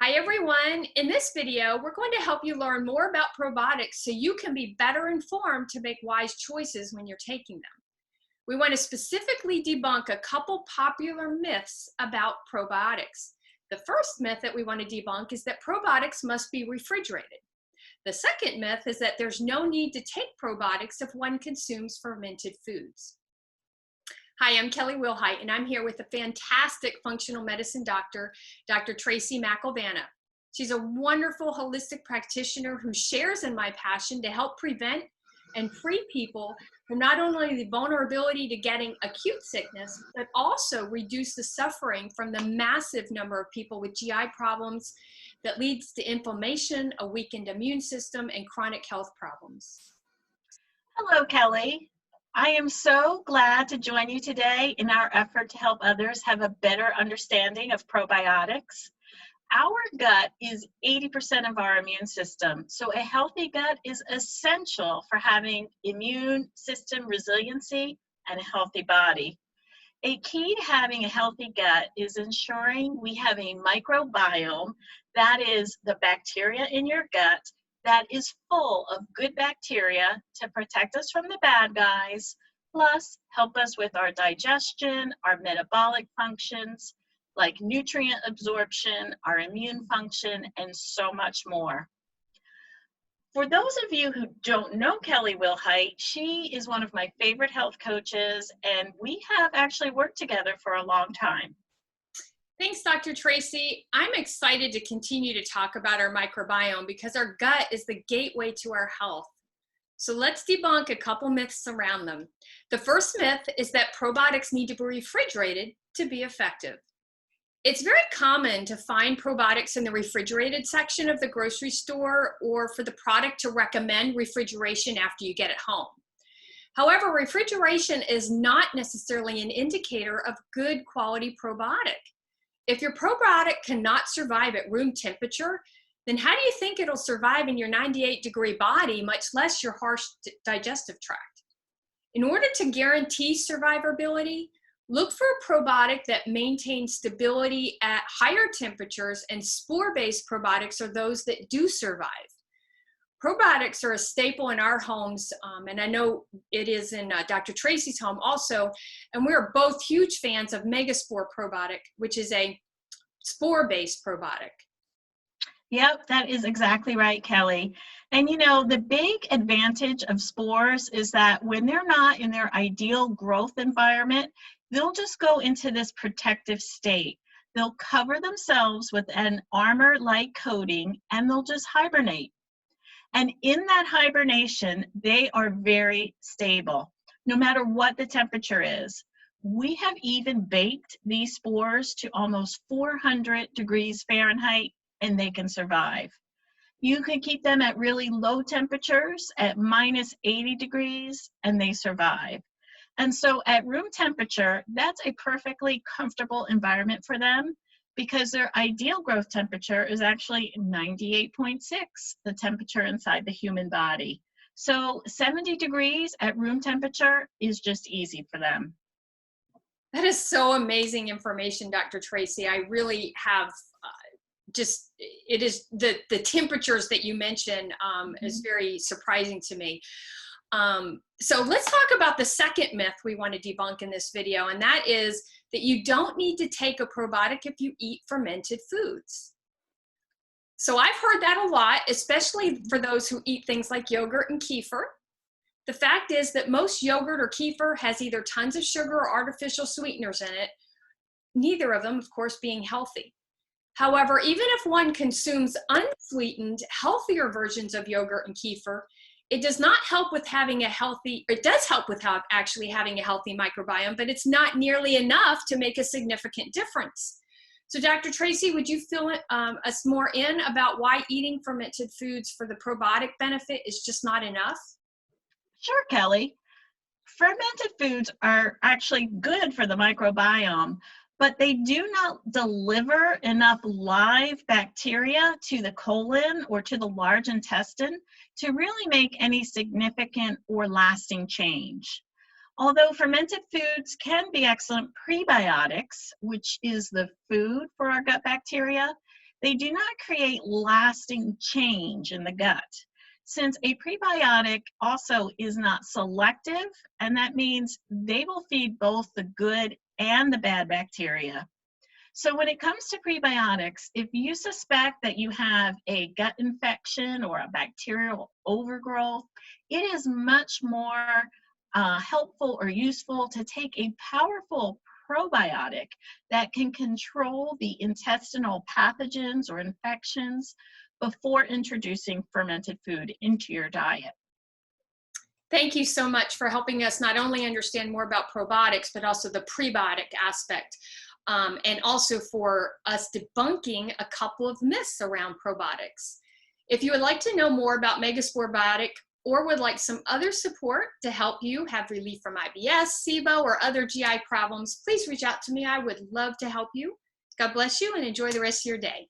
Hi everyone, in this video we're going to help you learn more about probiotics so you can be better informed to make wise choices when you're taking them. We want to specifically debunk a couple popular myths about probiotics. The first myth that we want to debunk is that probiotics must be refrigerated. The second myth is that there's no need to take probiotics if one consumes fermented foods. Hi, I'm Kelly Wilhite, and I'm here with a fantastic functional medicine doctor, Dr. Tracy McElvanna. She's a wonderful holistic practitioner who shares in my passion to help prevent and free people from not only the vulnerability to getting acute sickness, but also reduce the suffering from the massive number of people with GI problems that leads to inflammation, a weakened immune system, and chronic health problems. Hello, Kelly. I am so glad to join you today in our effort to help others have a better understanding of probiotics. Our gut is 80% of our immune system, so a healthy gut is essential for having immune system resiliency and a healthy body. A key to having a healthy gut is ensuring we have a microbiome, that is the bacteria in your gut, that is full of good bacteria to protect us from the bad guys, plus help us with our digestion, our metabolic functions, like nutrient absorption, our immune function, and so much more. For those of you who don't know Kelly Wilhite, she is one of my favorite health coaches, and we have actually worked together for a long time. Thanks, Dr. Tracy. I'm excited to continue to talk about our microbiome because our gut is the gateway to our health. So let's debunk a couple myths around them. The first myth is that probiotics need to be refrigerated to be effective. It's very common to find probiotics in the refrigerated section of the grocery store or for the product to recommend refrigeration after you get it home. However, refrigeration is not necessarily an indicator of good quality probiotic. If your probiotic cannot survive at room temperature, then how do you think it'll survive in your 98-degree body, much less your harsh digestive tract? In order to guarantee survivability, look for a probiotic that maintains stability at higher temperatures, and spore-based probiotics are those that do survive. Probiotics are a staple in our homes, and I know it is in Dr. Tracy's home also, and we're both huge fans of Megaspore probiotic, which is a spore-based probiotic. Yep, that is exactly right, Kelly. And you know, the big advantage of spores is that when they're not in their ideal growth environment, they'll just go into this protective state. They'll cover themselves with an armor-like coating, and they'll just hibernate. And in that hibernation, they are very stable, no matter what the temperature is. We have even baked these spores to almost 400 degrees Fahrenheit, and they can survive. You can keep them at really low temperatures, at minus 80 degrees, and they survive. And so at room temperature, that's a perfectly comfortable environment for them, because their ideal growth temperature is actually 98.6, the temperature inside the human body. So 70 degrees at room temperature is just easy for them. That is so amazing information, Dr. Tracy. I really have it is the temperatures that you mentioned is very surprising to me. So let's talk about the second myth we want to debunk in this video, and that is that you don't need to take a probiotic if you eat fermented foods. So I've heard that a lot, especially for those who eat things like yogurt and kefir. The fact is that most yogurt or kefir has either tons of sugar or artificial sweeteners in it, neither of them, of course, being healthy. However, even if one consumes unsweetened, healthier versions of yogurt and kefir, it does not help with having a healthy, it does help with actually having a healthy microbiome, but it's not nearly enough to make a significant difference. So Dr. Tracy, would you fill us more in about why eating fermented foods for the probiotic benefit is just not enough? Sure, Kelly. Fermented foods are actually good for the microbiome, but they do not deliver enough live bacteria to the colon or to the large intestine to really make any significant or lasting change. Although fermented foods can be excellent prebiotics, which is the food for our gut bacteria, they do not create lasting change in the gut. Since a prebiotic also is not selective, and that means they will feed both the good and the bad bacteria. So when it comes to prebiotics, if you suspect that you have a gut infection or a bacterial overgrowth, it is much more helpful or useful to take a powerful probiotic that can control the intestinal pathogens or infections before introducing fermented food into your diet. Thank you so much for helping us not only understand more about probiotics, but also the prebiotic aspect, and also for us debunking a couple of myths around probiotics. If you would like to know more about Megaspore Biotic or would like some other support to help you have relief from IBS, SIBO, or other GI problems, please reach out to me. I would love to help you. God bless you and enjoy the rest of your day.